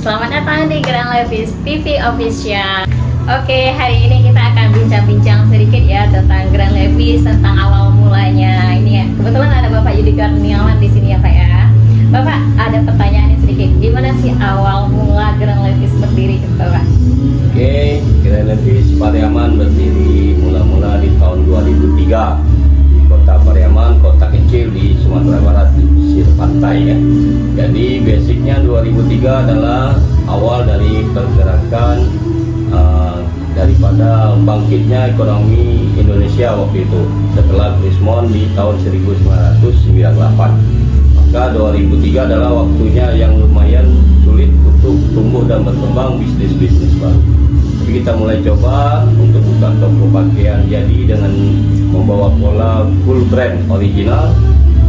Selamat datang di Grand Levis TV Official. Oke, hari ini kita akan bincang-bincang sedikit ya tentang Grand Levis, tentang awal mulanya. Ini ya, kebetulan ada Bapak Yudi Kurniawan di sini ya Pak ya. Bapak, ada pertanyaan sedikit. Gimana sih awal mula Grand Levis berdiri Bapak? Oke, Grand Levis Pariaman berdiri mula-mula di tahun 2003 di kota Pariaman, kota kecil di Sumatera Barat di pesisir pantai ya. Jadi basicnya 2003 adalah awal dari pergerakan daripada bangkitnya ekonomi Indonesia waktu itu setelah Krismon di tahun 1998. Maka 2003 adalah waktunya yang lumayan sulit untuk tumbuh dan berkembang bisnis-bisnis baru. Jadi kita mulai coba untuk buka toko pakaian jadi dengan membawa pola full brand original,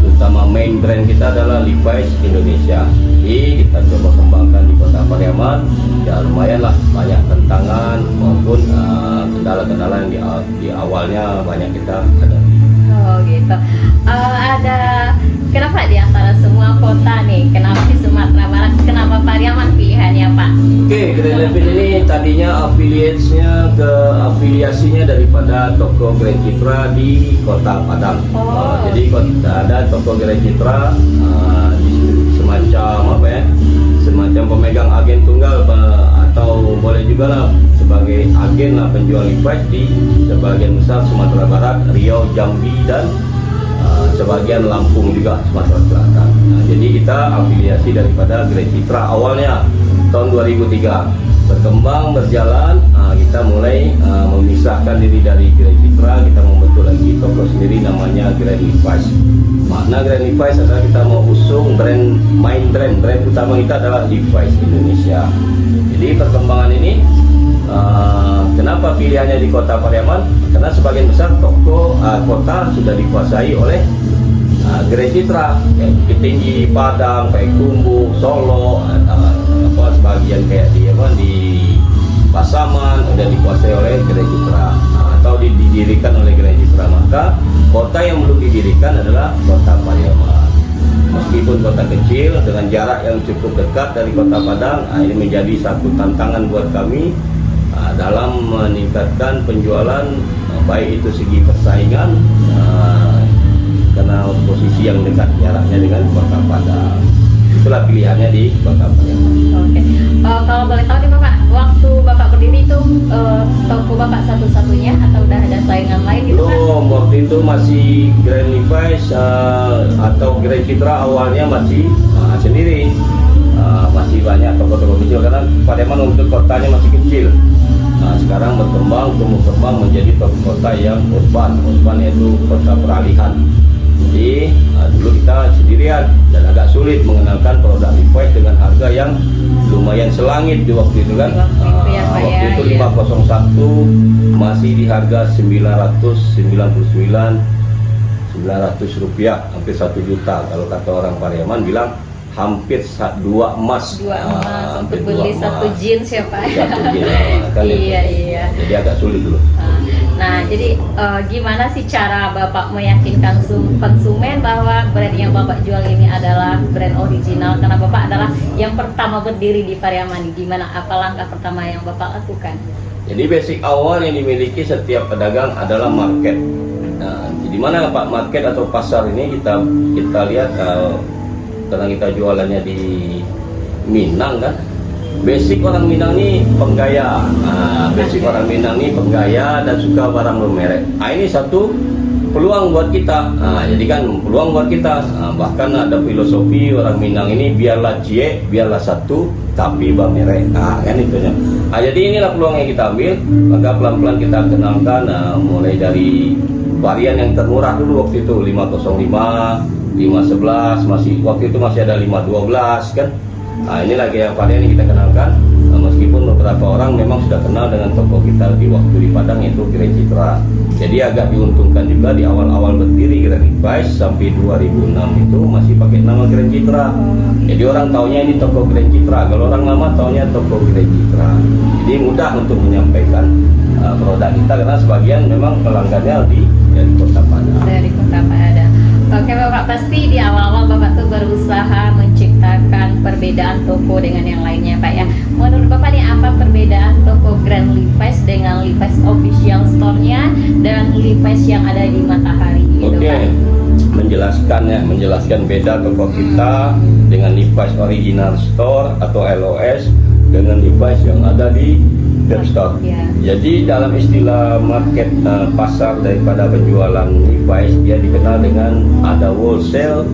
terutama main brand kita adalah Levi's Indonesia. Jadi kita coba kembangkan di kota Pariaman. Ya lumayan lah, banyak tantangan maupun kendala-kendala yang di awalnya banyak kita hadapi. Oh gitu. Ada kenapa di antara semua kota nih? Kenapa di Sumatera Barat? Kenapa Pariaman pilihannya Pak? Oke, Grand Levis ini tadinya afiliasinya daripada toko Grand Citra di Kota Padang. Jadi ada toko Grand Citra semacam apa ya? Semacam pemegang agen tunggal atau boleh juga lah sebagai agen lah penjual Levi's di sebagian besar Sumatera Barat, Riau, Jambi dan sebagian Lampung juga Sumatera Selatan. Nah, jadi kita afiliasi daripada Grand Citra awalnya tahun 2003. Berkembang berjalan, kita mulai memisahkan diri dari Grand Citra, kita membentuk lagi toko sendiri namanya Grand Levi's. Makna Grand Levi's adalah kita mau usung main brand utama kita adalah Levi's Indonesia. Jadi perkembangan ini kenapa pilihannya di kota Pariaman? Karena sebagian besar toko kota sudah dikuasai oleh Grand Citra, kayak Bukit Tinggi, Padang, Payakumbuh, Solo, sebagian kayak di Pasaman sudah dikuasai oleh Grand Citra atau didirikan oleh Grand Citra. Maka kota yang belum didirikan adalah kota Pariaman. Meskipun kota kecil dengan jarak yang cukup dekat dari kota Padang, ini menjadi satu tantangan buat kami dalam meningkatkan penjualan, baik itu segi persaingan karena posisi yang dekat jaraknya dengan kota Padang. Itulah pilihannya di kota Pariaman. Oke. Kalau boleh tahu nih Bapak, waktu Bapak berdiri itu toko Bapak satu-satunya atau udah ada saingan lain gitu kan? Belum, waktu itu masih Grand Levi's atau Grand Citra awalnya masih sendiri. Masih banyak toko-toko kecil karena Pariaman untuk kotanya masih kecil. Sekarang tumbuh kembang menjadi kota yang urban yaitu kota peralihan. Jadi dulu kita sendirian dan agak sulit mengenalkan produk Levi's dengan harga yang lumayan selangit di waktu itu kan. Waktu itu 501 masih di harga 999 rupiah, hampir 1 juta. Kalau kata orang Pariaman bilang hampir 2 emas. Untuk beli satu jeans ya Pak. Satu jeans, kan iya. Jadi agak sulit dulu. Nah, jadi gimana sih cara Bapak meyakinkan konsumen bahwa brand yang Bapak jual ini adalah brand original? Karena Bapak adalah yang pertama berdiri di Pariaman. Gimana, apa langkah pertama yang Bapak lakukan? Jadi basic awal yang dimiliki setiap pedagang adalah market. Nah, di mana Pak market atau pasar ini kita lihat karena kita jualannya di Minang kan. Basic orang Minang ini penggaya, orang Minang ini penggaya dan suka barang bermerek. Ini satu peluang buat kita. Jadi kan peluang buat kita. Bahkan ada filosofi orang Minang ini biarlah cie, biarlah satu, tapi bermerek. Kan itunya. Jadi inilah peluang yang kita ambil. Maka pelan-pelan kita kenalkan, mulai dari varian yang termurah dulu waktu itu 505, 511, waktu itu masih ada 512 kan. Ini lagi yang varian yang kita kenalkan. Meskipun beberapa orang memang sudah kenal dengan toko kita di waktu di Padang yaitu Grand Citra. Jadi agak diuntungkan juga di awal-awal berdiri Grand Levi's sampai 2006 itu masih pakai nama Grand Citra. Jadi orang taunya ini toko Grand Citra. Kalau orang lama taunya toko Grand Citra. Jadi mudah untuk menyampaikan produk kita karena sebagian memang pelanggannya dari kota Padang. Dari kota Padang. Oke Bapak, pasti di awal-awal Bapak tuh berusaha menciptakan perbedaan toko dengan yang lainnya Pak ya. Menurut Bapak nih apa perbedaan toko Grand Levi's dengan Levi's official store-nya dan Levi's yang ada di Matahari gitu Oke, Pak? menjelaskan beda toko kita dengan Levi's Original Store atau LOS dengan Levi's yang ada di Web Store. Ya. Jadi dalam istilah market pasar daripada penjualan Levi's, dia dikenal dengan ada wholesale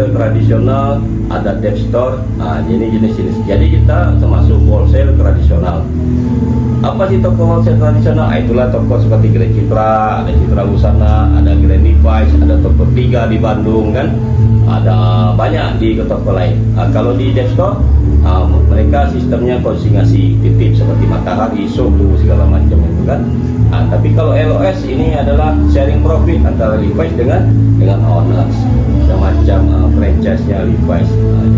tradisional, ada dep store. Nah, jadi jenis-jenis. Jadi kita termasuk wholesale tradisional. Apa sih toko wholesale tradisional? Itulah toko seperti Grand Citra, ada Citra Busana, ada Grand Levi's, ada toko 3 di Bandung kan, ada banyak di toko lain. Kalau di dep store, mereka sistemnya konsignasi titip seperti Matahari, Sogo segala macam itu kan. Tapi kalau LOS ini adalah sharing profit antara Levi's dengan owners, semacam franchise-nya Levi's.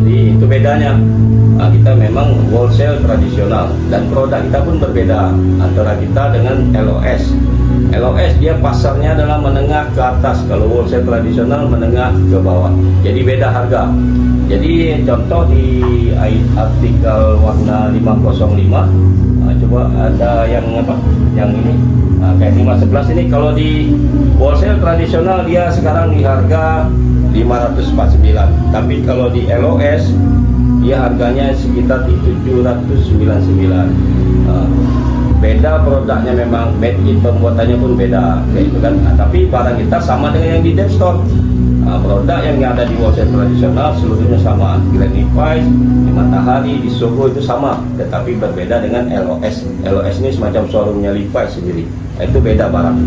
Jadi itu bedanya. Kita memang wholesale tradisional dan produk kita pun berbeda antara kita dengan LOS. LOS dia pasarnya adalah menengah ke atas, kalau wholesale tradisional menengah ke bawah. Jadi beda harga. Jadi contoh di artikel warna 505, coba ada yang apa? Yang ini kayak 511 ini, kalau di wholesale tradisional dia sekarang di harga 549. Tapi kalau di LOS dia harganya sekitar di 799. Beda produknya, memang made in, pembuatannya pun beda kayak itu kan. Tapi barang kita sama dengan yang di dep store. Produk yang ada di wholesale tradisional seluruhnya sama, Grand Levi's, di Matahari, di Sogo itu sama, tetapi berbeda dengan LOS. LOS ini semacam showroomnya Levi's sendiri. Itu beda barang.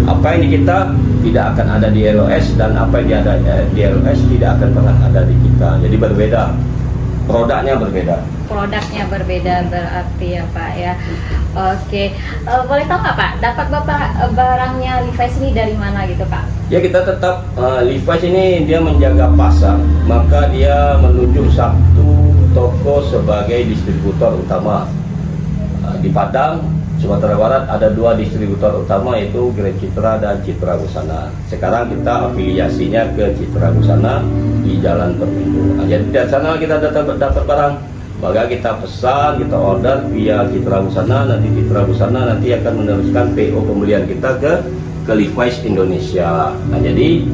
Apa yang di kita tidak akan ada di LOS, dan apa yang ada di LOS tidak akan pernah ada di kita. Jadi berbeda. Produknya berbeda. Produknya berbeda berarti ya Pak ya. Oke, boleh tahu nggak Pak, dapat Bapak barangnya Levi's ini dari mana gitu Pak? Ya, kita tetap Levi's ini dia menjaga pasar, maka dia menunjuk satu toko sebagai distributor utama. Di Padang, Sumatera Barat ada 2 distributor utama, yaitu Grand Citra dan Citra Busana. Sekarang kita afiliasinya ke Citra Busana di Jalan Perpindo. Jadi dari sana kita dapat barang, maka kita pesan, kita order via Citra Busana. Nanti Citra Busana nanti akan meneruskan PO pembelian kita ke Levi's Indonesia. Jadi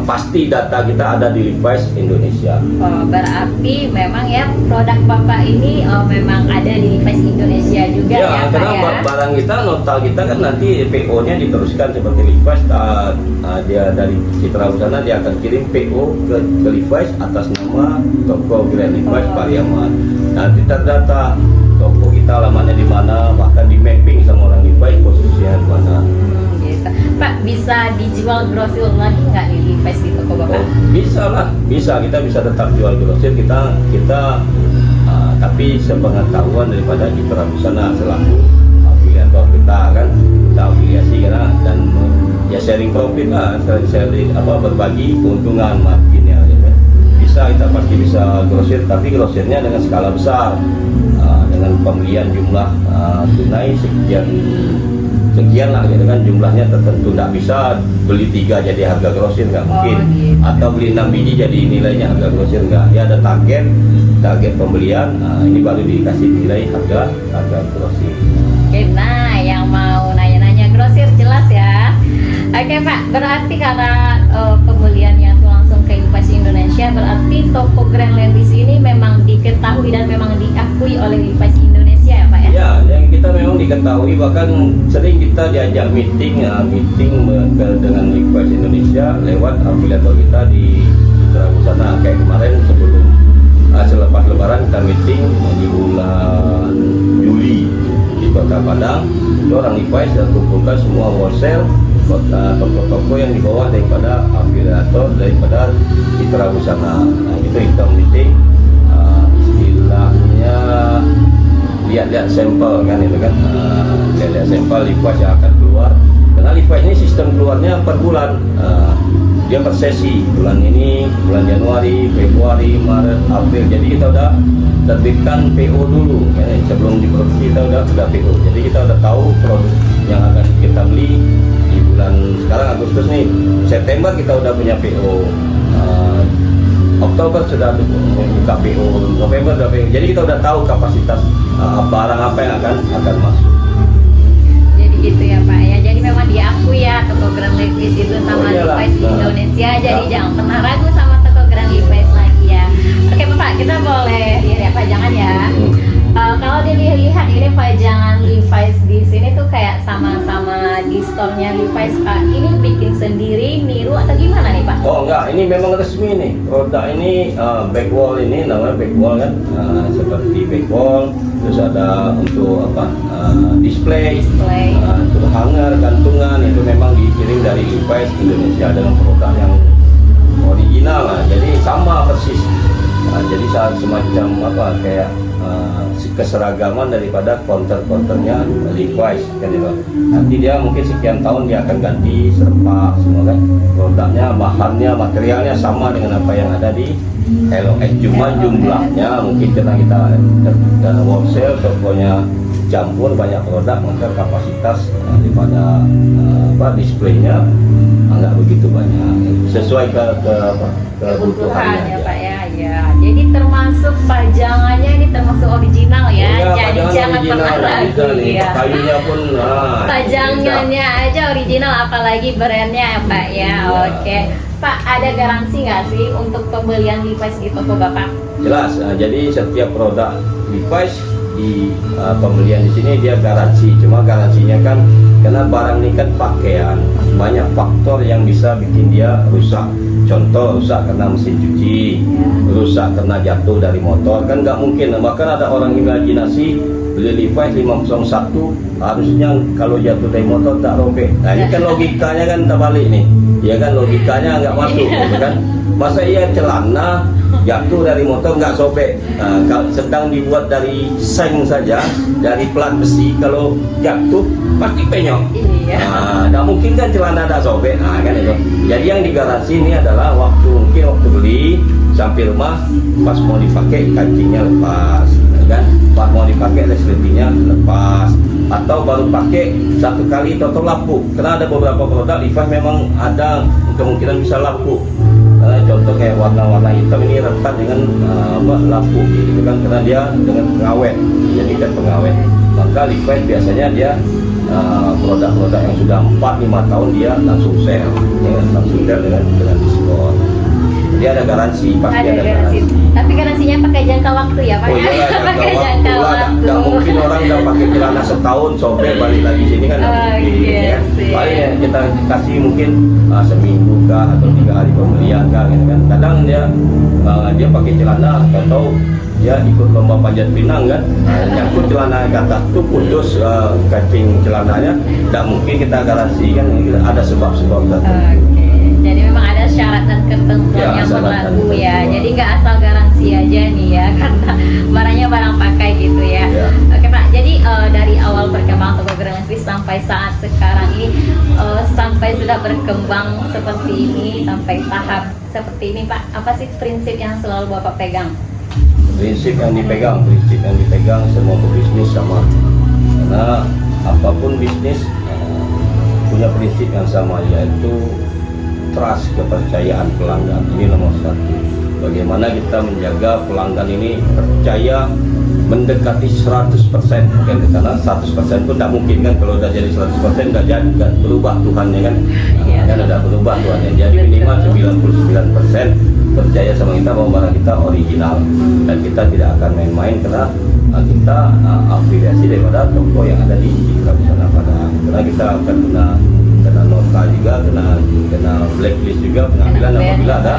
pasti data kita ada di Levi's Indonesia. Berarti memang ya produk Bapak ini memang ada di Levi's Indonesia juga ya Pak karena ya? Barang kita, nota kita kan nanti PO-nya diteruskan seperti Levi's. Dia dari Citra Busana dia akan kirim PO ke Levi's atas nama toko Grand Levi's Pariaman. Nanti terdata toko kita alamatnya di mana, bahkan di mapping sama orang Levi's posisinya di mana. Gitu. Pak, bisa dijual grosir lagi nggak di Levi's di toko Bapak? Bisa lah, bisa, kita bisa tetap jual grosir kita tapi sepengetahuan daripada Citra Busana selaku afiliator kita kan, kita afiliasi karena dan ya sharing profit lah, sharing berbagi keuntungan marginnya gitu. Bisa, kita pasti bisa grosir, tapi grosirnya dengan skala besar, dengan pembelian jumlah tunai sekian lah gitu kan, jumlahnya tertentu. Nggak bisa beli 3 jadi harga grosir, nggak mungkin. Gitu. Atau beli 6 biji jadi nilainya harga grosir, nggak. Ya ada target pembelian, ini baru dikasih nilai harga grosir. Oke, nah yang mau nanya-nanya grosir jelas ya. Oke Pak, berarti karena pembeliannya tuh langsung ke Levi's Indonesia, berarti toko Grand Levi's ini memang diketahui dan memang diakui oleh Levi's Indonesia ya Pak ya? Ya, yang kita memang diketahui, bahkan sering kita diajak meeting dengan Levi's Indonesia lewat afiliator kita di Citra Busana. Kayak kemarin selepas Lebaran kita meeting di bulan Juli di Kota Padang. Itu orang Levi's dan kumpulkan semua wholesale toko-toko yang di bawah daripada afiliator daripada Citra Busana. Nah, itu kita meeting, istilahnya lihat-lihat sampel kan, itu kan, lihat-lihat sampel Levi's yang akan keluar. Karena Levi's ini sistem keluarnya per bulan, dia per sesi, bulan ini, bulan Januari, Februari, Maret, April. Jadi kita udah terbitkan PO dulu, ya, sebelum diproduksi kita udah PO. Jadi kita udah tahu produk yang akan kita beli di bulan sekarang Agustus nih, September kita udah punya PO, Oktober sudah buka PO, November udah PO. Jadi kita udah tahu kapasitas barang apa yang akan masuk. Jadi gitu ya Pak ya. Jadi memang diakui ya toko Grand Levi's itu sama iyalah. Levi's di Indonesia. Jadi Nah. jangan pernah ragu sama toko Grand Levi's lagi ya. Oke Bapak, kita boleh lihat pajangan ya. Kalau dilihat ini pajangan Levi's di sini tuh kayak sama-sama di store-nya Levi's Pak. Ini bikin sendiri, niru atau gimana nih Pak? Oh enggak, ini memang resmi nih. Produk ini back wall, ini namanya back wall kan, seperti back wall. Terus ada untuk apa, display, untuk hanger, gantungan, itu memang dikirim dari Levi's Indonesia dengan produk yang original lah. Jadi sama persis. Jadi saat semacam apa kayak keseragaman daripada counter-counternya Levi's kan gitu. Nanti dia mungkin sekian tahun dia akan ganti serpa semua kan. Produknya, bahannya, materialnya sama dengan apa yang ada di LOS, cuma jumlahnya mungkin karena kita wholesale, tokonya campur banyak produk, maka kapasitas daripada displaynya nggak begitu banyak, sesuai kebutuhannya ya Pak ya. Ya, jadi termasuk pajangannya ini termasuk original ya. Oh, ya, jadi jangan pernah ragu ya. Kayunya pun pajangannya aja original, apalagi brandnya ya Pak ya. Oke. Pak, ada garansi nggak sih untuk pembelian Levi's di toko Bapak? Jelas. Jadi setiap produk Levi's di pembelian di sini dia garansi. Cuma garansinya kan karena barang ini kan pakaian, banyak faktor yang bisa bikin dia rusak. Contoh, rusak karena mesin cuci, rusak karena jatuh dari motor, kan nggak mungkin. Bahkan ada orang imajinasi beli Levi's 501 harusnya kalau jatuh dari motor tak robek. Nah ini kan logikanya kan terbalik nih, ya kan, logikanya nggak masuk gitu kan. Masa iya celana jatuh dari motor nggak sobek? Kalau sedang dibuat dari seng saja, dari plat besi, kalau jatuh pasti penyok. Nggak mungkin kan celana tak sobek, kan itu. Jadi yang digaransi ini adalah waktu beli sampai rumah, pas mau dipakai kancingnya lepas, kan? Pas mau dipakai resletingnya lepas, atau baru pakai satu kali toto lapuk. Karena ada beberapa produk Levi's memang ada kemungkinan bisa lapuk. Contoh kayak warna-warna hitam ini rentan dengan lapuk gitu kan, karena dia dengan pengawet, jadi kan pengawet. Maka Levi's biasanya dia produk-produk yang sudah 4-5 tahun dia langsung sell, ya, langsung sell dengan diskon. Jadi ada garansi, pasti ada garansi. Tapi garansinya pakai jangka waktu ya Pak? Oh iya, pakai jangka waktu. Nggak mungkin orang udah pakai celana setahun sobek balik lagi sini kan nggak mungkin. Ya. Paling ya kita kasih mungkin seminggu kah atau 3 hari pembelian kah gitu kan. Kadang dia pakai celana atau dia ikut lomba panjat pinang kan, nyangkut celana ke atas tuh putus kancing celananya, nggak mungkin kita garansi kan, ada sebab-sebab tertentu. Jadi memang ada syarat dan ketentuan yang berlaku ya. Jadi nggak asal garansi aja nih ya, karena barangnya barang pakai gitu ya. Oke Pak, jadi dari awal berkembang toko Grand Levi's sampai saat sekarang ini, sampai sudah berkembang seperti ini, sampai tahap seperti ini Pak, apa sih prinsip yang selalu Bapak pegang? Prinsip yang dipegang semua pebisnis sama, karena apapun bisnis punya prinsip yang sama, yaitu trust, kepercayaan pelanggan. Ini nomor 1. Bagaimana kita menjaga pelanggan ini percaya mendekati 100%, karena 100% pun tidak mungkin kan, kalau udah jadi 100% nggak berubah Tuhannya kan, kan udah berubah Tuhannya. Jadi minimal 99% percaya sama kita bahwa barang kita original, dan kita tidak akan main-main karena kita afiliasi daripada toko yang ada di Busana Padang. Karena kita akan kena nota juga, kena blacklist juga, pengambilan apabila ada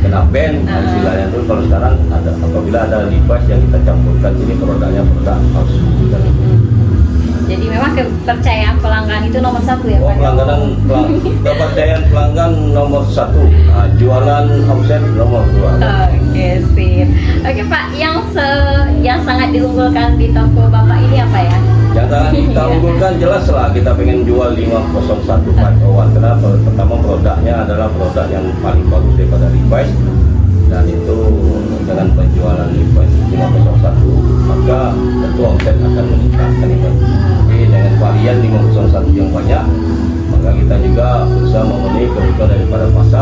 kena ban, istilahnya itu. Kalau sekarang ada, apabila ada Levi's yang kita campurkan ini produknya produk palsu. Jadi memang kepercayaan pelanggan itu nomor 1 ya Pak? Kepercayaan pelanggan nomor 1, jualan omset nomor 2. Oke, sip. Oke Pak, yang sangat diunggulkan di toko Bapak ini apa ya? Yang sangat kita unggulkan jelas lah, kita pengen jual 501 501, karena pertama produknya adalah produk yang paling bagus daripada Levi's, dan itu dengan penjualan Levi's 501 maka tentu omset akan meningkat kan itu. Jadi dengan varian 501 yang banyak, maka kita juga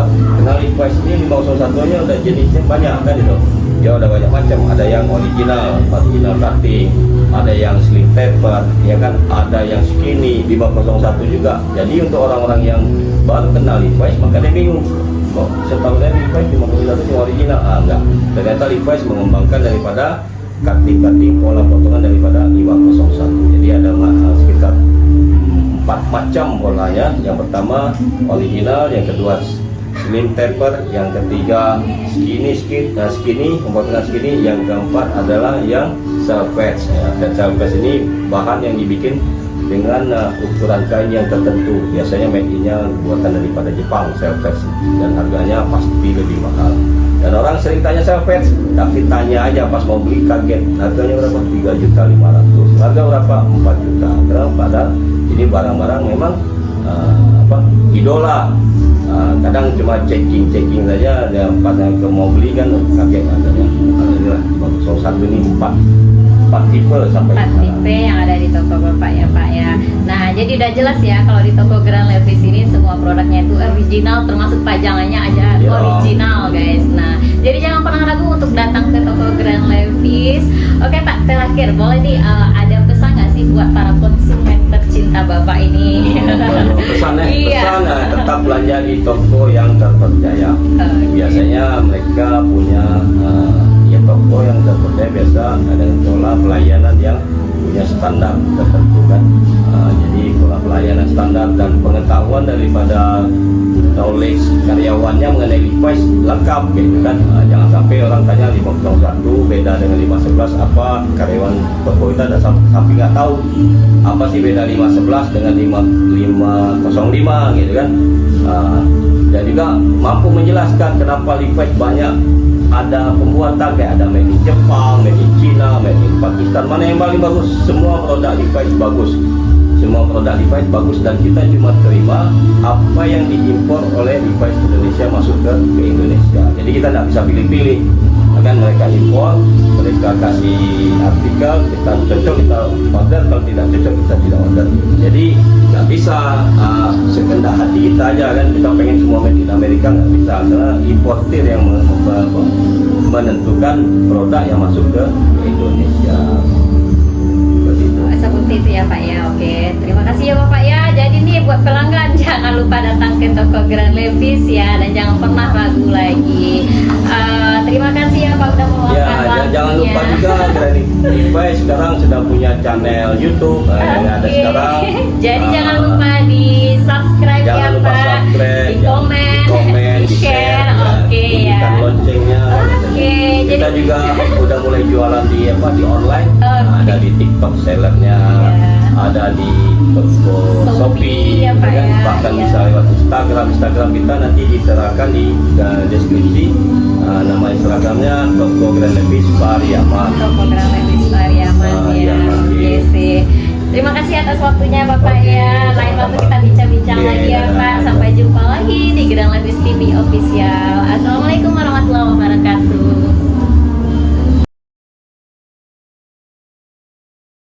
besar. Karena Levi's ini 501 nya udah jenisnya banyak kan itu. Dia udah banyak macam, ada yang original cutting, ada yang slim taper, ya kan, ada yang skinny 501 juga. Jadi untuk orang-orang yang baru kenal Levi's maka dia bingung. Kok setahu saya Levi's 501 yang original? Enggak. Ternyata Levi's mengembangkan daripada cutting pola potongan daripada 501. Jadi ada sekitar 4 macam polanya. Yang pertama original, yang kedua slim taper, yang ketiga skinny, pempotongan skinny, yang keempat adalah yang selvedge. Selvedge ini bahan yang dibikin dengan ukuran kain yang tertentu. Biasanya made in-nya buatan daripada Jepang, selvedge, dan harganya pasti lebih mahal. Dan orang sering tanya selvedge, tapi tanya aja pas mau beli kaget, harganya berapa? 3.500.000. Harga berapa? 4 juta. Karena padahal ini barang-barang memang idola. Kadang cuma checking saja, dia pas ke mau beli kan kaget harganya. Inilah satu ini 4 tipe sampai 4 tipe yang ada di toko Bapak ya Pak ya. Nah jadi udah jelas ya kalau di toko Grand Levi's ini semua produknya itu original, termasuk pajangannya aja Ya. original guys. Nah jadi jangan pernah ragu untuk datang ke toko Grand Levi's. Oke Pak, terakhir boleh nih ada pesan nggak sih buat para konsumen tercinta Bapak ini? Pesannya Iya. tetap belanja di toko yang terpercaya. Biasanya mereka punya toko yang terpercaya, biasa ada pola pelayanan yang punya standar tertentu kan. Jadi pola pelayanan standar dan pengetahuan daripada knowledge karyawannya mengenai Levi's lengkap gitu kan. Jangan sampai orang tanya 501 beda dengan 511 apa, karyawan toko itu ada sampai nggak tahu apa sih beda 511 dengan 505 gitu kan. Dan juga mampu menjelaskan kenapa Levi's banyak ada pembuatan, kayak ada made in Jepang, made in China, made in Pakistan. Mana yang paling bagus? Semua produk Levi's bagus. Semua produk Levi's bagus, dan kita cuma terima apa yang diimpor oleh Levi's Indonesia masuk ke Indonesia. Jadi kita tidak bisa pilih-pilih. Kan mereka impor, mereka kasih artikel, kita cocok kita order, kalau tidak cocok kita tidak order. Jadi nggak bisa sekendak hati kita aja kan, kita pengen semua made in Amerika, nggak bisa, karena importir yang menentukan produk yang masuk ke Indonesia. Seperti itu ya Pak ya. Oke, terima kasih ya Bapak ya. Jadi nih buat pelanggan jangan lupa datang ke toko Grand Levi's ya, dan jangan pernah ragu lagi. Terima kasih ya Pak udah meluangkan waktunya. Jangan lupa juga Grand Levi's sekarang sudah punya channel YouTube yang ada sekarang. Jadi jangan lupa di subscribe ya Pak, di komen, di share. Oke ya. Bunyikan loncengnya. Oke, Kita jadi juga udah mulai jualan di online. Ada di TikTok sellernya, ada di toko Shopee, ya Pak ya. bahkan Ya. bisa lewat Instagram kita nanti diterapkan di deskripsi. Nama Instagramnya toko Grand Levi's Pariaman. toko Grand Levi's Pariaman ya. Oke sih. Terima kasih atas waktunya Bapak Oke, ya. Lain waktu sama-sama. kita bincang-bincang Oke, lagi ya dadah. Pak. Sampai jumpa lagi di Grand Levi's TV Official. Assalamualaikum warahmatullahi wabarakatuh.